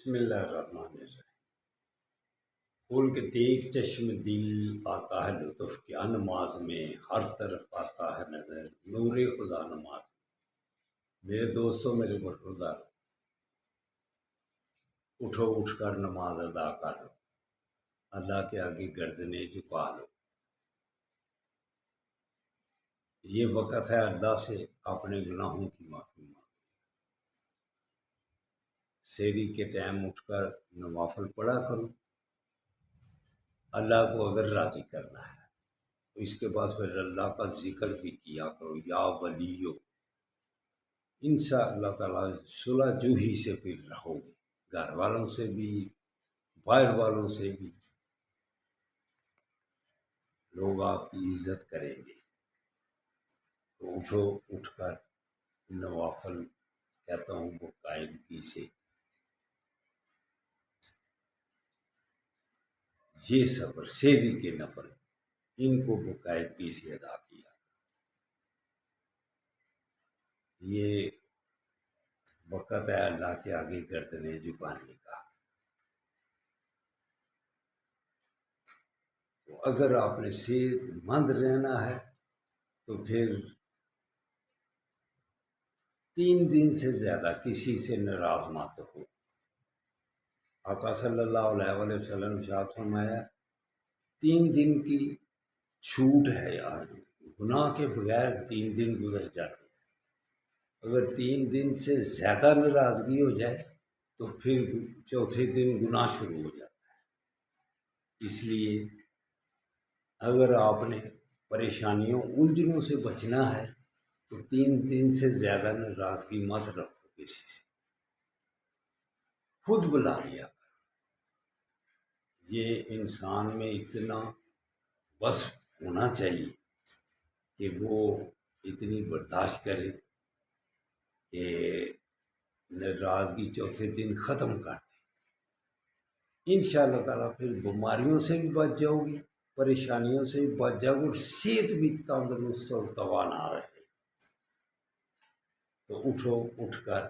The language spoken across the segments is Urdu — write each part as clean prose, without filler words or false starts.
بسم اللہ الرحمن الرحیم۔ پھول کے دیکھ چشم دل آتا ہے لطف، کیا نماز میں ہر طرف آتا ہے نظر نور خدا نماز میں۔ میرے دوستوں، میرے برخوردار، اٹھو، اٹھ کر نماز ادا کر لو، اللہ کے آگے گردنیں جھکا لو۔ یہ وقت ہے اللہ سے اپنے گناہوں کی معافی مانگو۔ سحری کے ٹائم اٹھ کر نوافل پڑھا کرو، اللہ کو اگر راضی کرنا ہے تو اس کے بعد پھر اللہ کا ذکر بھی کیا کرو، یا ولیو۔ انشاء اللہ تعالیٰ صلح جوہی سے پھر رہو گے، گھر والوں سے بھی، باہر والوں سے بھی، لوگ آپ کی عزت کریں گے۔ تو اٹھو، اٹھ کر نوافل کہتا ہوں باقاعدگی سے، یہ صبر سحری کے نفل، ان کو باقاعدگی سے ادا کیا۔ یہ وقت ہے اللہ کے آگے گردنیں جھکانے کا۔ تو اگر آپ نے صحت مند رہنا ہے تو پھر 3 دن سے زیادہ کسی سے ناراض مت ہو۔ آقا صلی اللہ علیہ وسلم نے ارشاد فرمایا 3 دن کی چھوٹ ہے یار، گناہ کے بغیر 3 دن گزر جاتے ہیں۔ اگر 3 دن سے زیادہ ناراضگی ہو جائے تو پھر چوتھے دن گناہ شروع ہو جاتا ہے۔ اس لیے اگر آپ نے پریشانیوں الجھنوں سے بچنا ہے تو 3 دن سے زیادہ ناراضگی مت رکھو کسی سے، خود بلا لیا کرو۔ یہ انسان میں اتنا وصف ہونا چاہیے کہ وہ اتنی برداشت کرے کہ ناراضگی چوتھے دن ختم کر دے۔ انشاءاللہ تعالیٰ پھر بیماریوں سے بھی بچ جاؤ گی، پریشانیوں سے بھی بچ جاؤ گے، اور صحت بھی تندرست اور توانا رہے۔ تو اٹھو، اٹھ کر،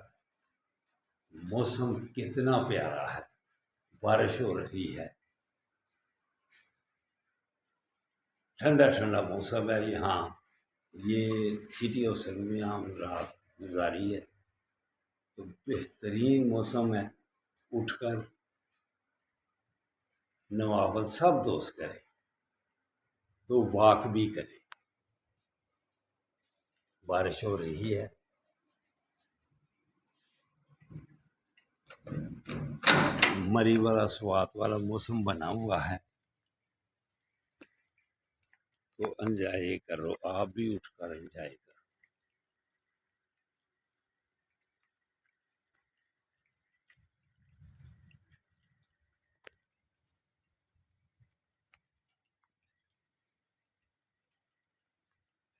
موسم کتنا پیارا ہے، بارش ہو رہی ہے، ٹھنڈا ٹھنڈا موسم ہے یہاں۔ یہ سٹی آف سنگ میں یہاں رات گزاری ہے، تو بہترین موسم ہے۔ اٹھ کر نوافل سب دوست کریں، تو واک بھی کریں۔ بارش ہو رہی ہے، مری والا سوات والا موسم بنا ہوا ہے، تو انجوائے کرو، آپ بھی اٹھ کر انجوائے کرو۔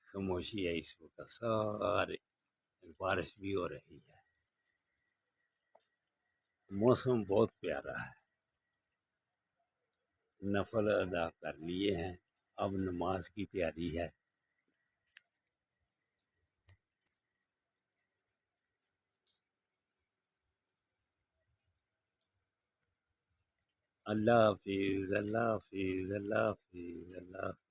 خاموشی ہے اس وقت، سارے بارش بھی ہو رہی ہے، موسم بہت پیارا ہے۔ نفل ادا کر لیے ہیں، اب نماز کی تیاری ہے۔ اللہ حافظ، اللہ حافظ، اللہ حافظ، اللہ حافظ۔